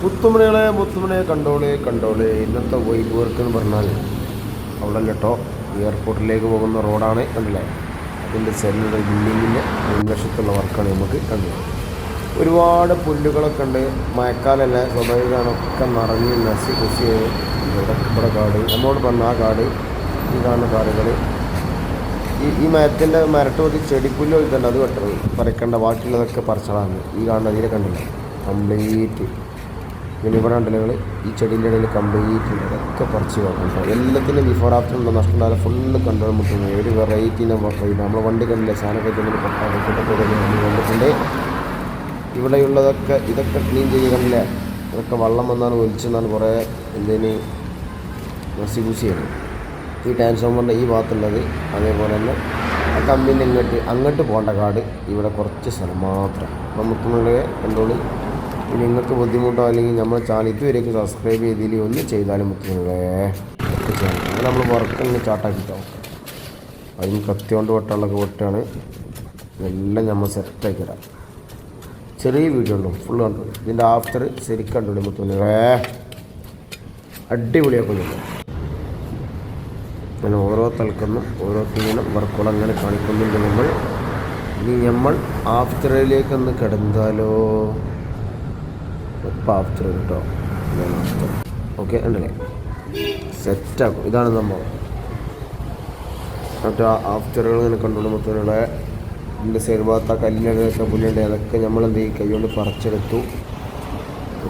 മുത്തുമണിയെ കണ്ടോളെ ഇന്നത്തെ vibe work എന്ന് പറഞ്ഞാൽ അവിടെ കേട്ടോ എയർപോർട്ടിലേക്ക് പോകുന്ന റോഡാണ് കണ്ടില്ലേ. അതിൻ്റെ സെല്ലുടെ ബിൽഡിങ്ങിൻ്റെ മുൻവശത്തുള്ള വർക്കാണ് നമുക്ക് കണ്ടത്. ഒരുപാട് പുല്ലുകളൊക്കെ ഉണ്ട്. മഴക്കാലമല്ല, സ്വാഭാവികമാണൊക്കെ നിറഞ്ഞ് നശി കുശി. ഇവിടെ കാട് നമ്മോട് പറഞ്ഞ ആ കാട്, ഈ കാണുന്ന കാടുകൾ, ഈ മരത്തിൻ്റെ മരട്ടോട്ട് ചെടിപ്പുല്ല് ഒഴിക്കണ്ട, അത് വെട്ടണം, പറിക്കേണ്ട, ബാക്കിയുള്ളതൊക്കെ പറിച്ചതാണ്. ഈ കാണുന്ന ഇതിനെ കണ്ടില്ല കംപ്ലീറ്റ്. പിന്നെ ഇവിടെ ഉണ്ടല്ലോ ഈ ചെടീൻ്റെ ഇടയിൽ കംപ്ലീറ്റ് ഉണ്ട്, അതൊക്കെ പറിച്ച് വെക്കണം. എല്ലാത്തിനും ബിഫോർ ആഫ്റ്റർ ഉണ്ടോ നഷ്ടം ഉണ്ടായാലും ഫുള്ള് കണ്ടുപോകാൻ പറ്റുന്നത്. ഒരു വെറൈറ്റീനെ നമ്മൾ വണ്ടി കണ്ടില്ല, സാധനമൊക്കെ നമ്മൾ കണ്ടിട്ടുണ്ട്. ഇതൊക്കെ ക്ലീൻ ചെയ്ത് കണ്ടില്ല. ഇതൊക്കെ വെള്ളം വന്നാണ് ഒലിച്ചെന്നാണ് കുറേ എന്തിന് നസിബൂസിയാണ് ഈ ട്രാൻസ്ഫോമറിൻ്റെ ഈ ഭാഗത്തുള്ളത്. അതേപോലെ തന്നെ ആ കമ്പനി അങ്ങോട്ട് പോകേണ്ട കാട് ഇവിടെ കുറച്ച് സ്ഥലം മാത്രം. അപ്പം മുത്തുമണികളെ കണ്ടോളി. ഇനി നിങ്ങൾക്ക് ബുദ്ധിമുട്ടോ അല്ലെങ്കിൽ നമ്മൾ ചാനൽ ഇതുവരെയൊക്കെ സബ്സ്ക്രൈബ് ചെയ്തില്ല ഒന്ന് ചെയ്താലും മുത്തുമണികളെ ഒക്കെ ചെയ്യണം. അങ്ങനെ നമ്മൾ വർക്ക് ഒന്ന് ചാട്ടാക്കിട്ടോ. അതിന് കത്തിയോണ്ട് വെട്ടാനുള്ളൊക്കെ വെട്ടാണ്. എല്ലാം നമ്മൾ സെറ്റാക്കിയിടാം. ചെറിയ വീഡിയോ ഉണ്ടോ ഫുള്ള് കണ്ടു. ഇതിൻ്റെ ആഫ്റ്റർ ശരിക്കും കണ്ടോളി മുത്തുമണികളെ, അടിപൊളിയാക്കുന്നുണ്ട്. അങ്ങനെ ഓരോ തൽക്കൊന്നും ഓരോ ടീമിനും വർക്കുകൾ അങ്ങനെ കാണിക്കുന്നുണ്ട് നമ്മൾ. ഇനി നമ്മൾ ആഫ്റ്ററിലേക്കൊന്ന് കിടന്നാലോ. ഇപ്പം ആഫ്റ്റർ കേട്ടോ, ആഫ്റ്റർ ഓക്കെ ഉണ്ടല്ലേ, സെറ്റാക്കും. ഇതാണ് സംഭവം. മറ്റേ ആഫ്റ്ററുകൾ ഇങ്ങനെ കണ്ടോളൂ മുത്തുകളെ. ഇതിൻ്റെ സൈഡ് ഭാഗത്ത് ആ കല്ലിനൊക്കെ പുല്ലുണ്ട്, അതൊക്കെ നമ്മൾ എന്ത് ചെയ്യും കൈകൊണ്ട് പറിച്ചെടുത്തു.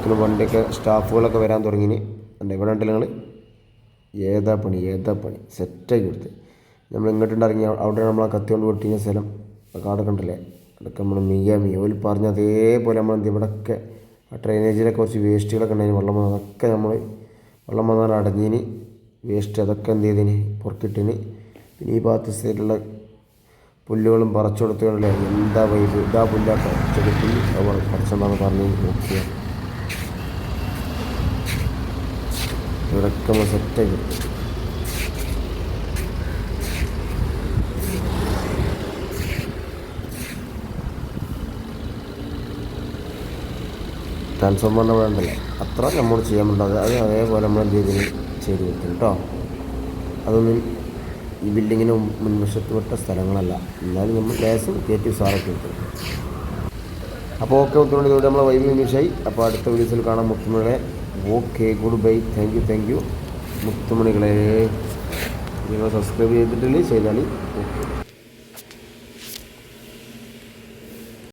പിന്നെ വണ്ടിയൊക്കെ സ്റ്റാഫുകളൊക്കെ വരാൻ തുടങ്ങിന്. ഇവിടെ ഉണ്ടല്ലോ നിങ്ങൾ ഏതാ പണി സെറ്റാക്കി കൊടുത്ത് നമ്മൾ ഇങ്ങോട്ടുണ്ടിറങ്ങി. അവിടെ നമ്മൾ ആ കത്തി കൊണ്ട് വെട്ടിയ സ്ഥലം കാടൊക്കെ ഉണ്ടല്ലേ, അതൊക്കെ നമ്മൾ മിയ ഓല് പറഞ്ഞ അതേപോലെ നമ്മൾ എന്ത് ഇവിടെയൊക്കെ ആ ഡ്രെയിനേജിലൊക്കെ കുറച്ച് വേസ്റ്റുകളൊക്കെ ഉണ്ടായിരുന്നു. അതൊക്കെ നമ്മൾ വെള്ളം വന്നാൽ അടഞ്ഞിന് വേസ്റ്റ് അതൊക്കെ എന്ത് ചെയ്തിന് പുറത്തിട്ടിന്. പിന്നെ ഈ ഭാഗത്ത് സൈഡിലുള്ള പുല്ലുകളും പറിച്ചു കൊടുത്തുകൊണ്ടല്ലേ. എന്താ വൈബ്, ഇതാ പുല്ലാക്ക ചെടുത്തി അവർ പറിച്ചെന്നാണ് പറഞ്ഞ് നോക്കിയ. ഇവിടെയൊക്കെ നമ്മൾ സെറ്റാക്കി കൊടുത്തു. ട്രാൻസ്ഫോമറിൻ്റെ വേണ്ടല്ലേ അത്ര നമ്മൾ ചെയ്യാൻ പറ്റുന്നത്. അത് അതേപോലെ നമ്മൾ എന്ത് ചെയ്ത് കൊടുത്തു കേട്ടോ. അതൊന്നും ഈ ബിൽഡിങ്ങിന് മുൻവശത്ത് വിട്ട സ്ഥലങ്ങളല്ല, എന്നാലും നമ്മൾ ലേസും കയറ്റി സാറൊക്കെ എടുത്തു. അപ്പോൾ ഓക്കെ മുത്തുമണി, ഇതോടെ നമ്മളെ വൈബ് ഫിനിഷായി. അപ്പോൾ അടുത്ത വീഡിയോസിൽ കാണാം മുത്തുമണികളെ. Okay, good bye, thank you മുത്തുമണികളെ. നിങ്ങൾ സബ്സ്ക്രൈബ് ചെയ്തിട്ടില്ലേ ചെയ്താൽ ഓക്കെ.